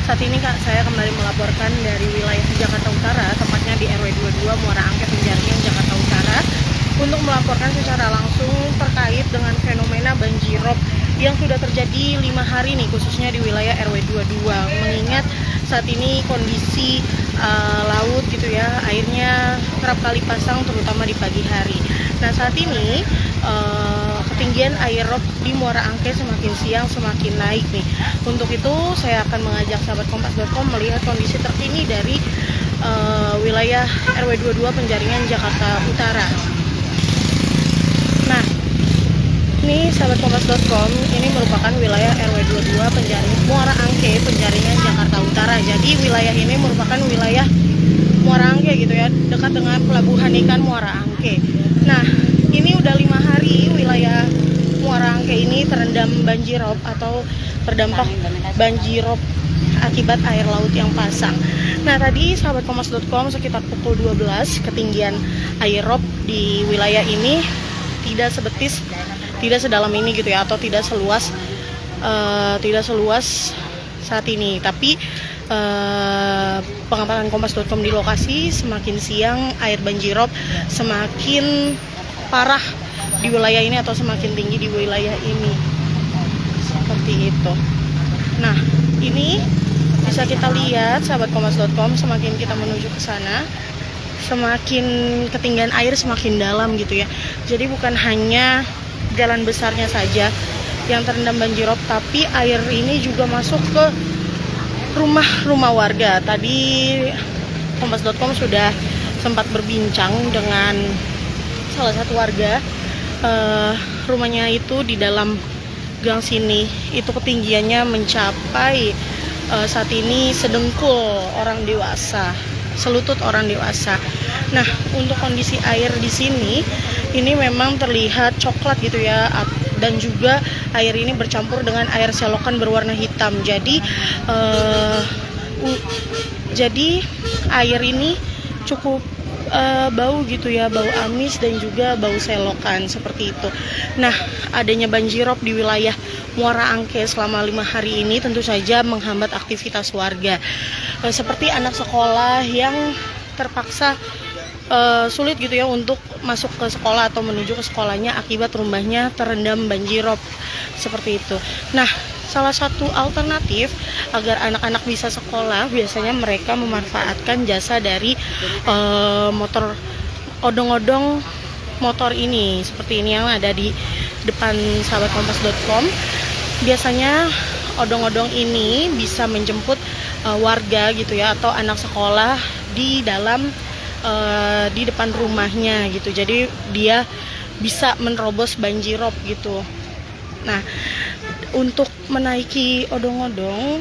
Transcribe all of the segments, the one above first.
Saat ini Kak, saya kembali melaporkan dari wilayah Jakarta Utara, tepatnya di RW 22 Muara Angke Penjaringan, Jakarta Utara, untuk melaporkan secara langsung terkait dengan fenomena banjirop yang sudah terjadi 5 hari nih, khususnya di wilayah RW 22. Mengingat saat ini kondisi laut gitu ya, airnya kerap kali pasang terutama di pagi hari. Nah, saat ini ketinggian air rob di Muara Angke semakin siang semakin naik nih. Untuk itu saya akan mengajak sahabat kompas.com melihat kondisi terkini dari wilayah RW 22 Penjaringan, Jakarta Utara. Nah, ini sahabat kompas.com, ini merupakan wilayah RW 22 Penjaringan Muara Angke Penjaringan, Jakarta Utara. Jadi wilayah ini merupakan wilayah Muara Angke gitu ya, dekat dengan pelabuhan ikan Muara Angke. Nah, ini udah 5 hari wilayah Muara Angke ini terendam banjirop atau terdampak banjirop akibat air laut yang pasang. Nah, tadi sahabat kompas.com sekitar pukul 12 ketinggian air rob di wilayah ini tidak sedalam ini gitu ya, atau tidak seluas saat ini. Tapi pengamatan kompas.com di lokasi, semakin siang air banjirop semakin parah di wilayah ini atau semakin tinggi di wilayah ini, seperti itu. Nah, ini bisa kita lihat sahabat kompas.com, semakin kita menuju ke sana semakin ketinggian air semakin dalam gitu ya. Jadi bukan hanya jalan besarnya saja yang terendam banjirop, tapi air ini juga masuk ke rumah-rumah warga. Tadi kompas.com sudah sempat berbincang dengan salah satu warga. Rumahnya itu di dalam gang sini, itu ketinggiannya mencapai saat ini sedengkul orang dewasa, selutut orang dewasa. Nah, untuk kondisi air di sini ini memang terlihat coklat gitu ya, dan juga air ini bercampur dengan air selokan berwarna hitam. Jadi air ini cukup bau gitu ya, bau amis dan juga bau selokan seperti itu. Nah, adanya banjirop di wilayah Muara Angke selama 5 hari ini tentu saja menghambat aktivitas warga, seperti anak sekolah yang terpaksa sulit gitu ya untuk masuk ke sekolah atau menuju ke sekolahnya akibat rumahnya terendam banjirop seperti itu. Nah, salah satu alternatif agar anak-anak bisa sekolah, biasanya mereka memanfaatkan jasa dari motor odong-odong motor ini, seperti ini yang ada di depan sahabat kompas.com. Biasanya odong-odong ini bisa menjemput warga gitu ya, atau anak sekolah di depan rumahnya gitu. Jadi dia bisa menerobos banjirop gitu. Nah, untuk menaiki odong-odong,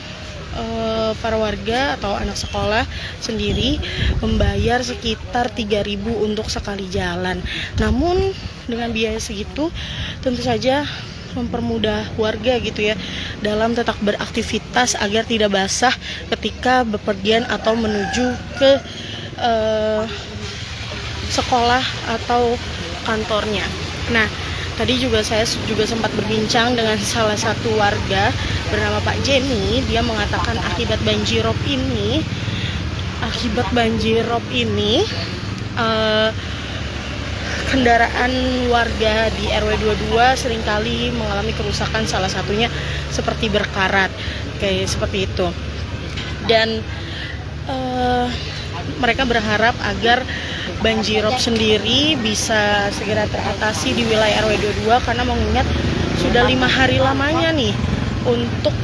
para warga atau anak sekolah sendiri membayar sekitar 3.000 untuk sekali jalan. Namun dengan biaya segitu tentu saja mempermudah warga gitu ya dalam tetap beraktivitas agar tidak basah ketika bepergian atau menuju ke sekolah atau kantornya. Nah, tadi saya juga sempat berbincang dengan salah satu warga bernama Pak Jenny. Dia mengatakan akibat banjirop ini kendaraan warga di RW 22 seringkali mengalami kerusakan, salah satunya seperti berkarat kayak seperti itu. Dan mereka berharap agar banjirop sendiri bisa segera teratasi di wilayah RW 22, karena mengingat sudah 5 hari lamanya nih untuk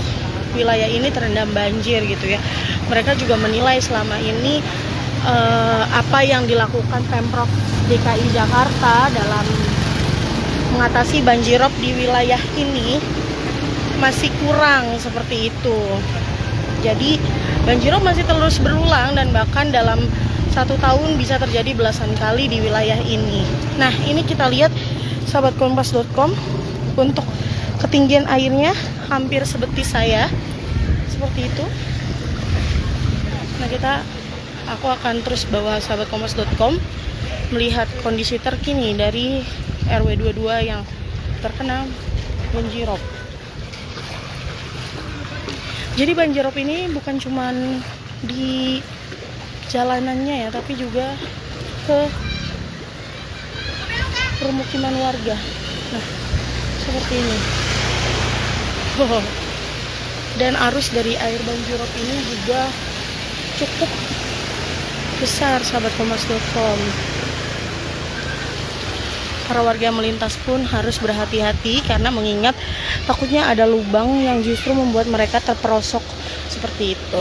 wilayah ini terendam banjir gitu ya. Mereka juga menilai selama ini apa yang dilakukan Pemprov DKI Jakarta dalam mengatasi banjirop di wilayah ini masih kurang seperti itu. Jadi banjirop masih terus berulang dan bahkan dalam 1 tahun bisa terjadi belasan kali di wilayah ini. Nah, ini kita lihat sahabat kompas.com, untuk ketinggian airnya hampir sebetis saya seperti itu. Nah, aku akan terus bawa sahabat kompas.com melihat kondisi terkini dari RW 22 yang terkena banjirop. Jadi banjirop ini bukan cuman di jalanannya ya, tapi juga ke permukiman warga. Nah, seperti ini. Dan arus dari air banjirop ini juga cukup besar, sahabat kompas.com. Para warga yang melintas pun harus berhati-hati karena mengingat takutnya ada lubang yang justru membuat mereka terperosok seperti itu.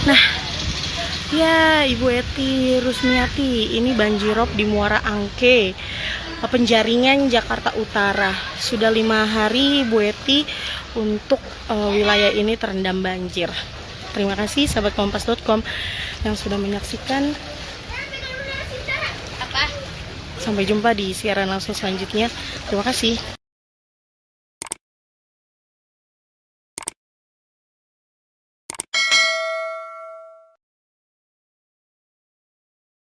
Nah, ya Ibu Eti Rusmiati, ini banjirop di Muara Angke, Penjaringan, Jakarta Utara. Sudah 5 hari Ibu Eti untuk wilayah ini terendam banjir. Terima kasih sahabat kompas.com yang sudah menyaksikan. Sampai jumpa di siaran langsung selanjutnya. Terima kasih.